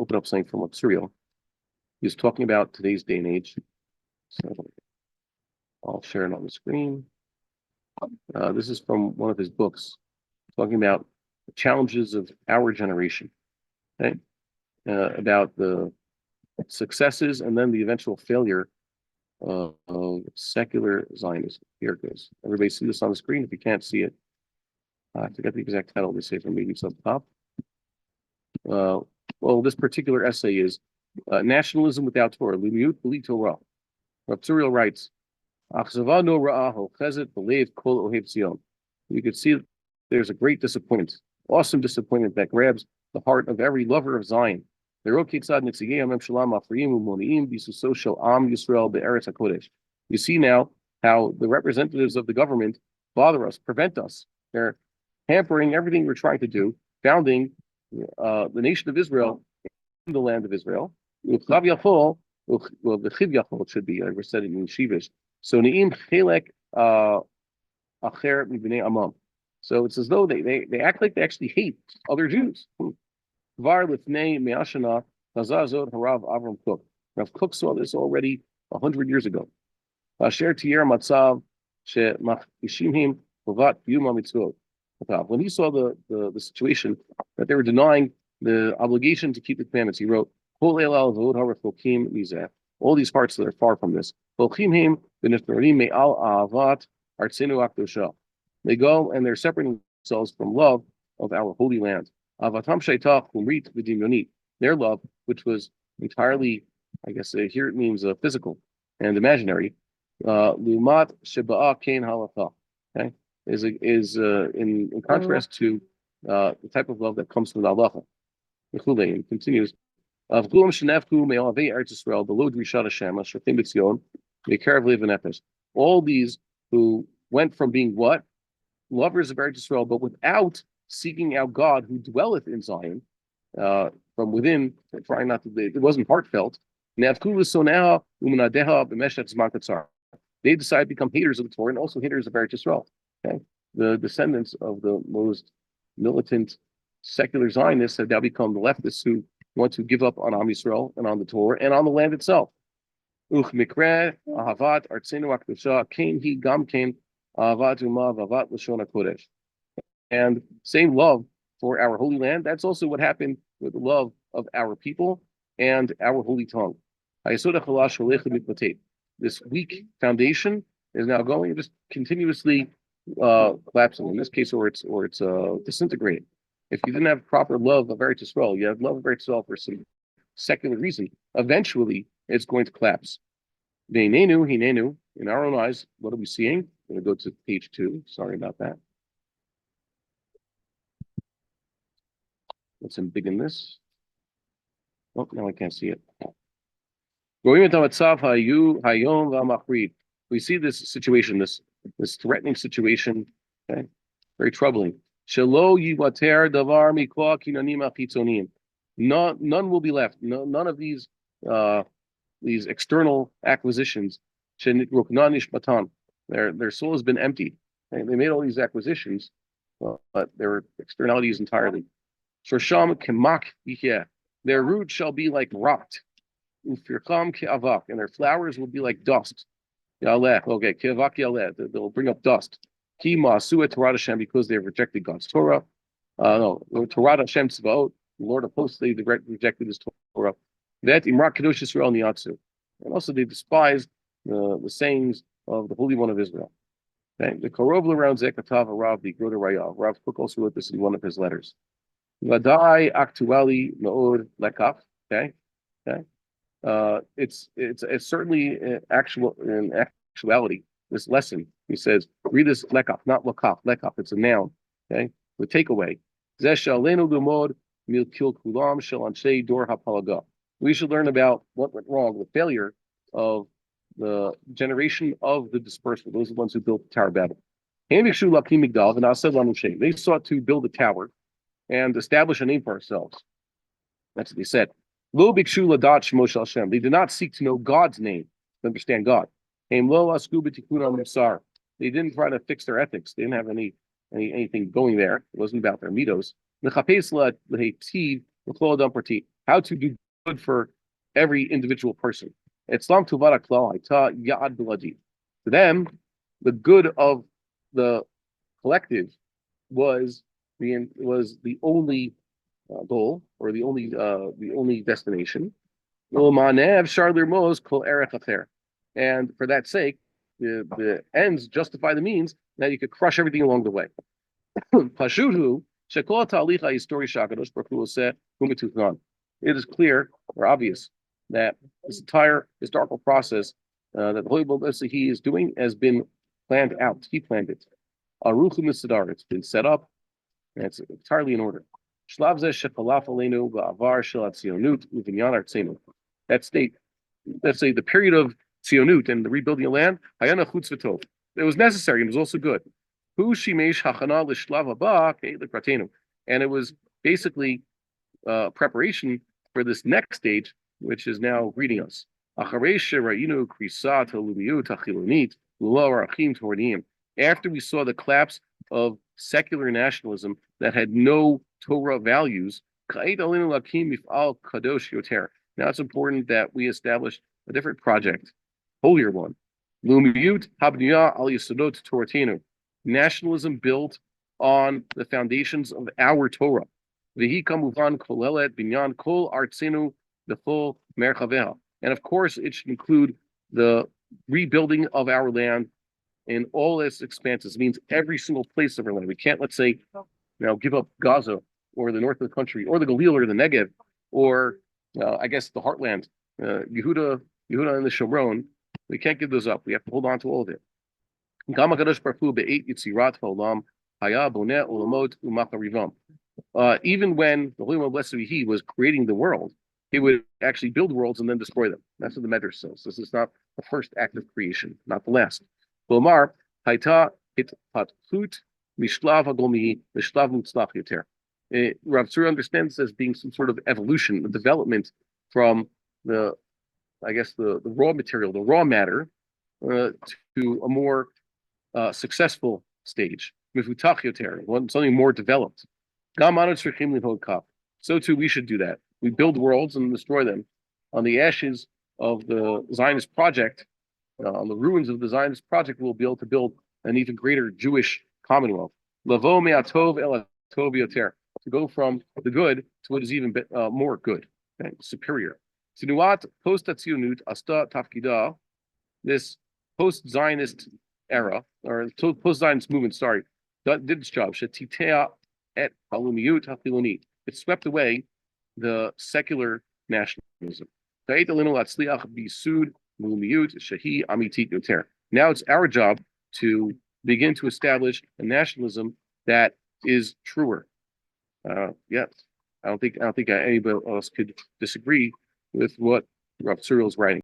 open up something from Zuriel. He's talking about today's day and age. So I'll share it on the screen. This is from one of his books, talking about the challenges of our generation, okay? About the successes and then the eventual failure of secular Zionism. Here it goes. Everybody see this on the screen? If you can't see it, I forget the exact title. They say from maybe it's up top. Well, this particular essay is Nationalism Without Torah. L'miut b'li Torah. Rabbi Zuriel writes, you could see there's a great disappointment, awesome disappointment that grabs the heart of every lover of Zion. You see now how the representatives of the government bother us, prevent us. They're hampering everything we're trying to do, founding the nation of Israel in the land of Israel. Well, the chivyachol, it should be, I said it in Yeshivish. So so it's as though they act like they actually hate other Jews. Rav Kook saw this already 100 years ago. When he saw the situation that they were denying the obligation to keep the commandments, he wrote, all these hearts that are far from this. They go and they're separating themselves from love of our holy land. Their love, which was entirely, I guess here it means physical and imaginary, okay, is in contrast to the type of love that comes from the halacha. And continues, all these who went from being what? Lovers of Eretz Yisrael, but without seeking out God who dwelleth in Zion, from within, trying not to, it wasn't heartfelt. They decided to become haters of the Torah and also haters of Eretz Yisrael. Okay? The descendants of the most militant secular Zionists have now become the leftists who want to give up on Am Yisrael and on the Torah and on the land itself. And same love for our holy land, that's also what happened with the love of our people and our holy tongue. This weak foundation is now going just continuously collapsing. In this case, or it's disintegrating. If you didn't have proper love of Eretz Yisrael, you have love of Eretz Yisrael for some secular reason, eventually it's going to collapse. Hinenu, in our own eyes, what are we seeing? I'm going to go to page 2. Sorry about that. Let's embiggen this. Oh, now I can't see it. We see this situation, this threatening situation, okay? Very troubling. None will be left. None of these external acquisitions. Their soul has been emptied. And they made all these acquisitions, but they were externalities entirely. Their root shall be like rot, and their flowers will be like dust. Okay, they'll bring up dust. Because they have rejected God's Torah. Torah Hashem Tzvaot, the Lord of hosts, they rejected his Torah. That Imrak Kadosh Yisrael Niyatsu. And also they despise the sayings of the Holy One of Israel. Okay. The Korov around Zekatav Rav, the Groda Raya. Rav Kook also wrote this in one of his letters. Vadai Aktuali Me'od Lekaf. Okay. It's certainly in actuality, this lesson. He says, read this lekaf, not lakaf. Lekaf, it's a noun. Okay, the takeaway. We should learn about what went wrong, the failure of the generation of the dispersal. Those are the ones who built the Tower of Babel. They sought to build a tower and establish a name for ourselves. That's what they said. They did not seek to know God's name, to understand God. They didn't try to fix their ethics. They didn't have anything going there. It wasn't about their mitos. how to do good for every individual person. Islam tuvara klal haita yad biladi. To them, the good of the collective was the only goal or the only destination. And for that sake, the ends justify the means. That you could crush everything along the way. Pashutu shekol ta'alicha histori shakadosh baruch hu oseh hu mitufnan. It is clear or obvious that this entire historical process that the Holy Bankruptcy he is doing has been planned out. He planned it. Aruchu misadar. It's been set up, and it's entirely in order. Shlav zeh shechalaf aleinu ba'avar shel hatzionut u'vinyan artzenu. That state, let's say the period of tzionut and the rebuilding of land, hayana chutz v'tov. It was necessary and it was also good. Hu shimesh hachana l'shlav haba ke'et l'kratenu. And it was basically preparation for this next stage, which is now greeting us. After we saw the collapse of secular nationalism that had no Torah values, now it's important that we establish a different project, holier one. Nationalism built on the foundations of our Torah. And of course, it should include the rebuilding of our land in all its expanses. It means every single place of our land. We can't, let's say, give up Gaza or the north of the country or the Galil or the Negev or I guess the heartland, Yehuda and the Shomron. We can't give those up. We have to hold on to all of it. Even when the Holy One, blessed be He, was creating the world, He would actually build worlds and then destroy them. That's what the Medrash says. This is not the first act of creation, not the last. Rav Tzur understands this as being some sort of evolution, a development from the raw material, the raw matter, to a more successful stage, something more developed. So too, we should do that. We build worlds and destroy them on the ashes of the Zionist project, on the ruins of the Zionist project. We'll be able to build an even greater Jewish commonwealth. Lavo me'atov el atov yoter, to go from the good to what is even more good, okay? Superior. Sinuat post tzionut asta tafkida, this post-Zionist era, or post-Zionist movement, did its job. Shetitea et halumiyut hachilonit. It swept away the secular nationalism. Now it's our job to begin to establish a nationalism that is truer. Yes, I don't think anybody else could disagree with what Rav Zuriel is writing.